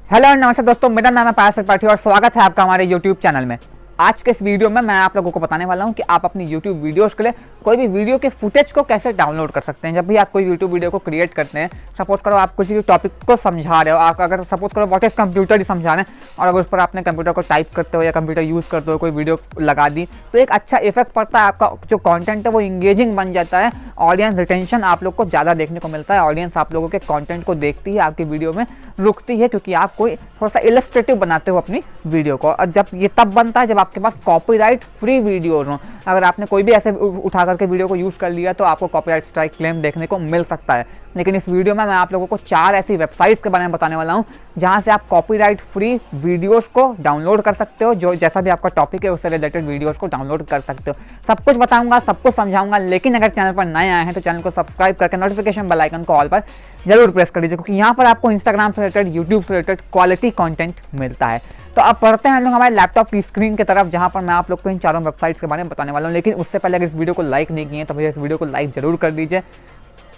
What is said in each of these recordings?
Hello नमस्ते दोस्तों, मेरा नाम है पायस त्रिपाठी और स्वागत है आपका हमारे YouTube चैनल में। आज के इस वीडियो में मैं आप लोगों को बताने वाला हूं कि आप अपनी YouTube वीडियोस के लिए कोई भी वीडियो के फुटेज को कैसे डाउनलोड कर सकते हैं। जब भी आप कोई YouTube वीडियो को क्रिएट करते हैं, सपोज करो आप किसी भी टॉपिक को समझा रहे हो, आप अगर सपोज करो व्हाट इज कंप्यूटर ही समझा रहे हैं और अगर उस पर आपने कंप्यूटर को टाइप करते हो या कंप्यूटर यूज़ करते हो कोई वीडियो लगा दी, तो एक अच्छा इफेक्ट पड़ता है, आपका जो कॉन्टेंट है वो इंगेजिंग बन जाता है, ऑडियंस रिटेंशन आप लोग को ज़्यादा देखने को मिलता है, ऑडियंस आप लोगों के कॉन्टेंट को देखती है, आपकी वीडियो में रुकती है क्योंकि आप कोई थोड़ा सा इलस्ट्रेटिव बनाते हो अपनी वीडियो को। और जब ये तब बनता है जब आपके पास कॉपीराइट फ्री वीडियोज हो। अगर आपने कोई भी ऐसे उठा करके वीडियो को यूज़ कर लिया तो आपको कॉपीराइट स्ट्राइक क्लेम देखने को मिल सकता है। लेकिन इस वीडियो में मैं आप लोगों को 4 ऐसी वेबसाइट्स के बारे में बताने वाला हूं जहां से आप कॉपीराइट फ्री वीडियोस को डाउनलोड कर सकते हो। जो जैसा भी आपका टॉपिक है उससे रिलेटेड वीडियोस को डाउनलोड कर सकते हो। सब कुछ बताऊंगा, सब कुछ समझाऊंगा, लेकिन अगर चैनल पर नए आए हैं तो चैनल को सब्सक्राइब करके नोटिफिकेशन बेल आइकन को ऑल पर जरूर प्रेस कर दीजिए, क्योंकि यहाँ पर आपको इंस्टाग्राम से रिलेटेड, यूट्यूब से रिलेटेड क्वालिटी कंटेंट मिलता है। तो अब पढ़ते हैं हम लोग हमारे लैपटॉप की स्क्रीन की तरफ, जहाँ पर मैं आप लोग को इन 4 वेबसाइट्स के बारे में बताने वाला हूँ। लेकिन उससे पहले अगर इस वीडियो को लाइक नहीं किए तो भैया इस वीडियो को लाइक जरूर कर दीजिए।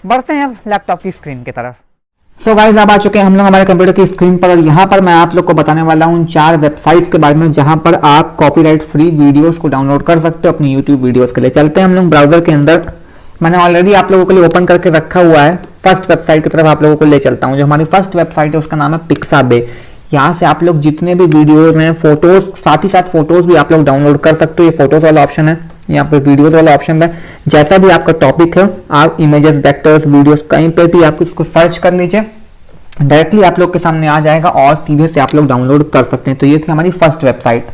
बढ़ते हैं अब लैपटॉप की स्क्रीन की तरफ। सो गाइस, अब आ चुके हैं हम लोग हमारे कंप्यूटर की स्क्रीन पर और यहाँ पर मैं आप लोग को बताने वाला हूँ 4 वेबसाइट्स के बारे में जहाँ पर आप कॉपीराइट फ्री वीडियोस को डाउनलोड कर सकते हो अपनी यूट्यूब वीडियोस के लिए। चलते हैं हम लोग ब्राउजर के अंदर। मैंने ऑलरेडी आप लोगों के लिए ओपन करके रखा हुआ है। फर्स्ट वेबसाइट की तरफ आप लोगों को ले चलता हूँ। जो हमारी फर्स्ट वेबसाइट है उसका नाम है पिक्साबे। यहाँ से आप लोग जितने भी वीडियोस हैं, फोटोज, साथ ही साथ फोटोज भी आप लोग डाउनलोड कर सकते हो। ये फोटोज वाला ऑप्शन है, यहाँ पे वीडियोस वाला ऑप्शन है। जैसा भी आपका टॉपिक है, आप इमेजेस, वेक्टर्स, वीडियोस कहीं पे भी आप इसको सर्च कर लीजिए, डायरेक्टली आप लोग के सामने आ जाएगा और सीधे से आप लोग डाउनलोड कर सकते हैं। तो ये थी हमारी फर्स्ट वेबसाइट।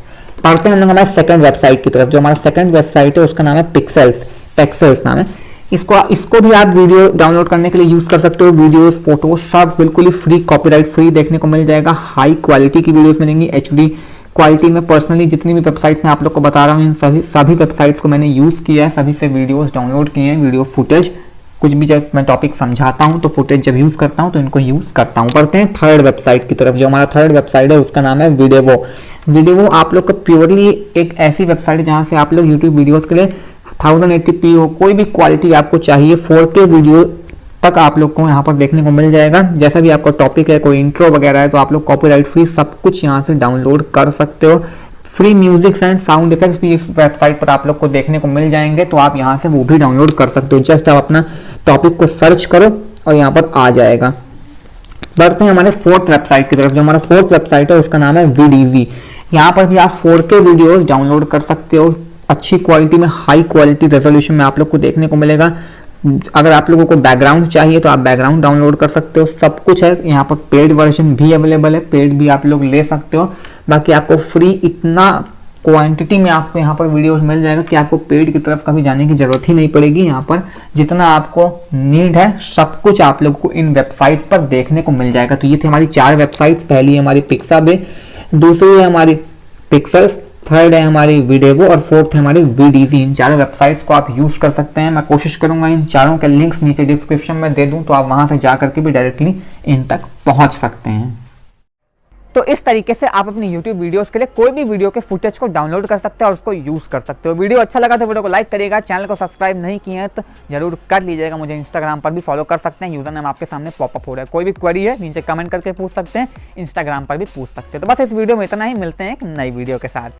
पढ़ते हैं हम लोग हमारे सेकंड वेबसाइट की तरफ। जो हमारा सेकंड वेबसाइट है उसका नाम है पिक्सेल्स नाम है। इसको भी आप वीडियो डाउनलोड करने के लिए यूज कर सकते हो। वीडियोस, फोटोज सब बिल्कुल ही फ्री, कॉपीराइट फ्री देखने को मिल जाएगा। हाई क्वालिटी की वीडियोस मिलेंगी, HD क्वालिटी में। पर्सनली जितनी भी वेबसाइट्स मैं आप लोग को बता रहा हूँ, इन सभी वेबसाइट्स को मैंने यूज़ किया है, सभी से वीडियोस डाउनलोड किए हैं। वीडियो फुटेज, कुछ भी जब मैं टॉपिक समझाता हूँ तो फुटेज जब यूज़ करता हूँ तो इनको यूज़ करता हूँ। पढ़ते हैं थर्ड वेबसाइट की तरफ। जो हमारा थर्ड वेबसाइट है उसका नाम है वीडियो आप लोग का प्योरली एक ऐसी वेबसाइट है जहाँ से आप लोग यूट्यूब वीडियोज़ के लिए 1080p हो, कोई भी क्वालिटी आपको चाहिए, 4K वीडियो तक आप लोग को यहाँ पर देखने को मिल जाएगा। जैसा भी आपका टॉपिक है, कोई इंट्रो वगैरह है, तो आप लोग कॉपीराइट फ्री सब कुछ यहाँ से डाउनलोड कर सकते हो। Free music and sound effects भी इस वेबसाइट पर आप लोग को देखने को मिल जाएंगे, तो आप यहाँ से वो भी डाउनलोड कर सकते हो। जस्ट आप अपना टॉपिक को सर्च करो और यहाँ पर आ जाएगा। बढ़ते हैं हमारे फोर्थ वेबसाइट की तरफ। जो हमारा फोर्थ वेबसाइट है उसका नाम है वीडीजी। यहाँ पर भी आप 4K वीडियोज डाउनलोड कर सकते हो। अच्छी क्वालिटी में, हाई क्वालिटी रेजोल्यूशन में आप लोग को देखने को मिलेगा। अगर आप लोगों को बैकग्राउंड चाहिए तो आप बैकग्राउंड डाउनलोड कर सकते हो। सब कुछ है यहाँ पर। पेड वर्जन भी अवेलेबल है, पेड भी आप लोग ले सकते हो। बाकी आपको फ्री इतना क्वांटिटी में आपको यहाँ पर वीडियोस मिल जाएगा कि आपको पेड की तरफ कभी जाने की जरूरत ही नहीं पड़ेगी। यहाँ पर जितना आपको नीड है सब कुछ आप लोग को इन वेबसाइट्स पर देखने को मिल जाएगा। तो ये थी हमारी 4 वेबसाइट्स। पहली है हमारी पिक्साबे, दूसरी है हमारी पिक्सेल्स, थर्ड है हमारी वीडियो और फोर्थ है हमारी वीडीजी। इन 4 वेबसाइट्स को आप यूज कर सकते हैं। मैं कोशिश करूंगा इन चारों के लिंक्स नीचे डिस्क्रिप्शन में दे दूं, तो आप वहां से जा करके भी डायरेक्टली इन तक पहुंच सकते हैं। तो इस तरीके से आप अपनी YouTube वीडियोस के लिए कोई भी वीडियो के फुटेज को डाउनलोड कर सकते हैं और उसको यूज कर सकते हो। वीडियो अच्छा लगा तो वीडियो को लाइक करिएगा, चैनल को सब्सक्राइब नहीं किए हैं तो जरूर कर लीजिएगा। मुझे इंस्टाग्राम पर भी फॉलो कर सकते हैं, यूजर नेम आपके सामने पॉपअप हो रहा है। कोई भी क्वेरी है नीचे कमेंट करके पूछ सकते हैं, इंस्टाग्राम पर भी पूछ सकते हैं। तो बस इस वीडियो में इतना ही, मिलते हैं एक नई वीडियो के साथ।